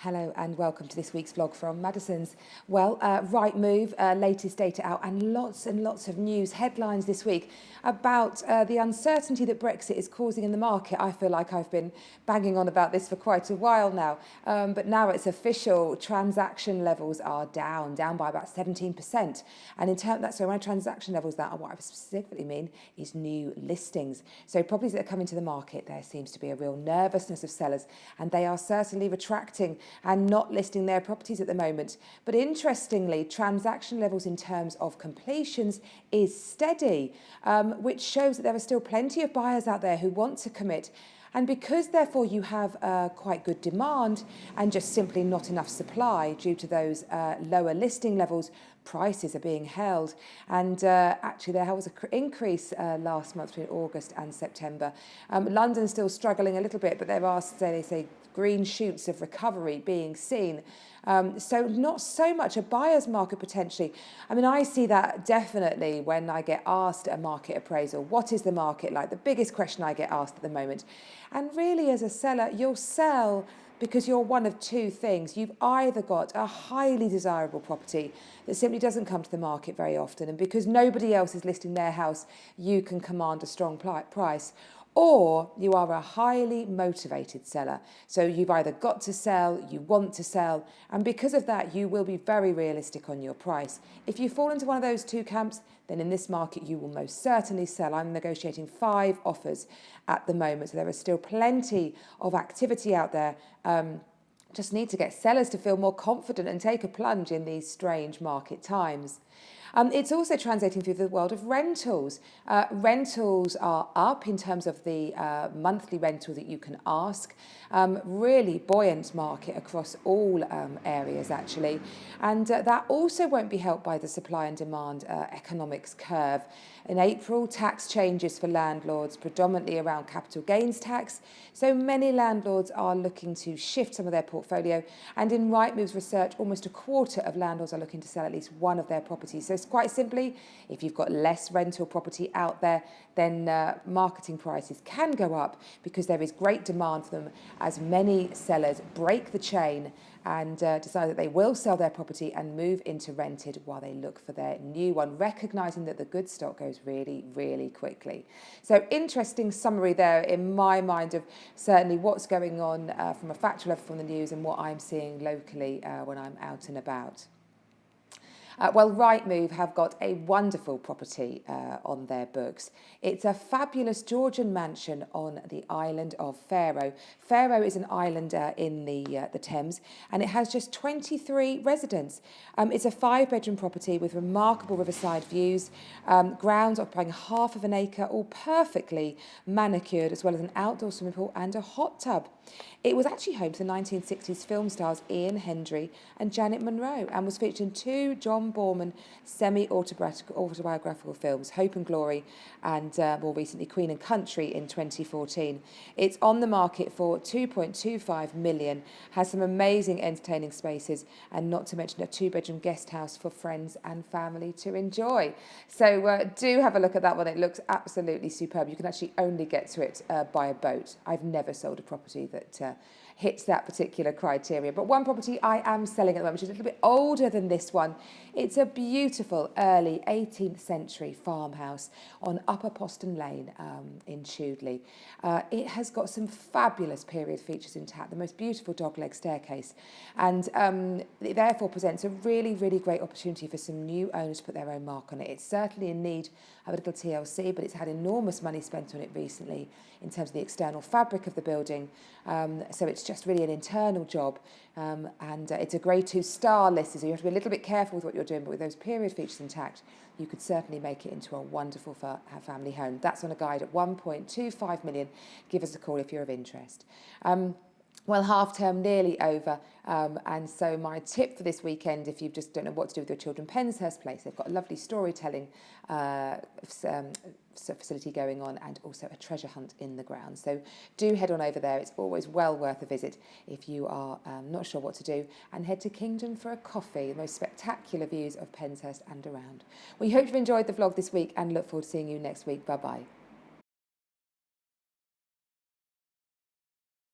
Hello and welcome to this week's vlog from Maddisons. Well, right move, latest data out and lots of news headlines this week about the uncertainty that Brexit is causing in the market. I feel like I've been banging on about this for quite a while now, but now it's official. Transaction levels are down by about 17%. And in terms that's so when transaction levels that are what I specifically mean is new listings. So properties that are coming to the market, there seems to be a real nervousness of sellers, and they are certainly retracting and not listing their properties at the moment. But interestingly, transaction levels in terms of completions is steady, which shows that there are still plenty of buyers out there who want to commit. And because therefore you have quite good demand and just simply not enough supply due to those lower listing levels, prices are being held. And actually there was an increase last month between August and September. London's still struggling a little bit, but there are, they say, green shoots of recovery being seen. So not so much a buyer's market potentially. I mean, I see that definitely when I get asked a market appraisal, what is the market like? The biggest question I get asked at the moment. And really as a seller, you'll sell because you're one of two things. You've either got a highly desirable property that simply doesn't come to the market very often, and because nobody else is listing their house, you can command a strong price. Or you are a highly motivated seller. So you've either got to sell, you want to sell, and because of that, you will be very realistic on your price. If you fall into one of those two camps, then in this market, you will most certainly sell. I'm negotiating 5 offers at the moment, so there is still plenty of activity out there. Just need to get sellers to feel more confident and take a plunge in these strange market times. It's also translating through the world of rentals. Rentals are up in terms of the monthly rental that you can ask. Really buoyant market across all areas, actually. And that also won't be helped by the supply and demand economics curve. In April, tax changes for landlords, predominantly around capital gains tax. So many landlords are looking to shift some of their portfolio. And in Rightmove's research, almost a quarter of landlords are looking to sell at least one of their properties. So quite simply, if you've got less rental property out there, then marketing prices can go up because there is great demand for them as many sellers break the chain and decide that they will sell their property and move into rented while they look for their new one, recognising that the good stock goes really, really quickly. So interesting summary there in my mind of certainly what's going on from a factual level from the news and what I'm seeing locally when I'm out and about. Well, Rightmove have got a wonderful property on their books. It's a fabulous Georgian mansion on the island of Faroe. Faroe is an island in the Thames, and it has just 23 residents. It's a 5-bedroom property with remarkable riverside views, grounds occupying half of an acre, all perfectly manicured, as well as an outdoor swimming pool and a hot tub. It was actually home to the 1960s film stars Ian Hendry and Janet Monroe, and was featured in 2 John Borman semi-autobiographical films, Hope and Glory and more recently Queen and Country in 2014. It's on the market for 2.25 million, has some amazing entertaining spaces, and not to mention a 2-bedroom guest house for friends and family to enjoy. So do have a look at that one. It looks absolutely superb. You can actually only get to it by a boat. I've never sold a property that hits that particular criteria. But one property I am selling at the moment, which is a little bit older than this one. It's a beautiful early 18th century farmhouse on Upper Poston Lane in Chudley. It has got some fabulous period features intact, the most beautiful dogleg staircase, and it therefore presents a really, really great opportunity for some new owners to put their own mark on it. It's certainly in need of a little TLC, but it's had enormous money spent on it recently in terms of the external fabric of the building. So it's just really an internal job, and it's a grade 2 star listed, so you have to be a little bit careful with what you're doing, but with those period features intact, you could certainly make it into a wonderful family home. That's on a guide at 1.25 million. Give us a call if you're of interest. Well, half term nearly over, and so my tip for this weekend, if you just don't know what to do with your children, Penshurst Place, they've got a lovely storytelling facility going on, and also a treasure hunt in the grounds. So do head on over there. It's always well worth a visit if you are not sure what to do, and head to Kingdom for a coffee. The most spectacular views of Penshurst and around. We hope you've enjoyed the vlog this week and look forward to seeing you next week. Bye bye.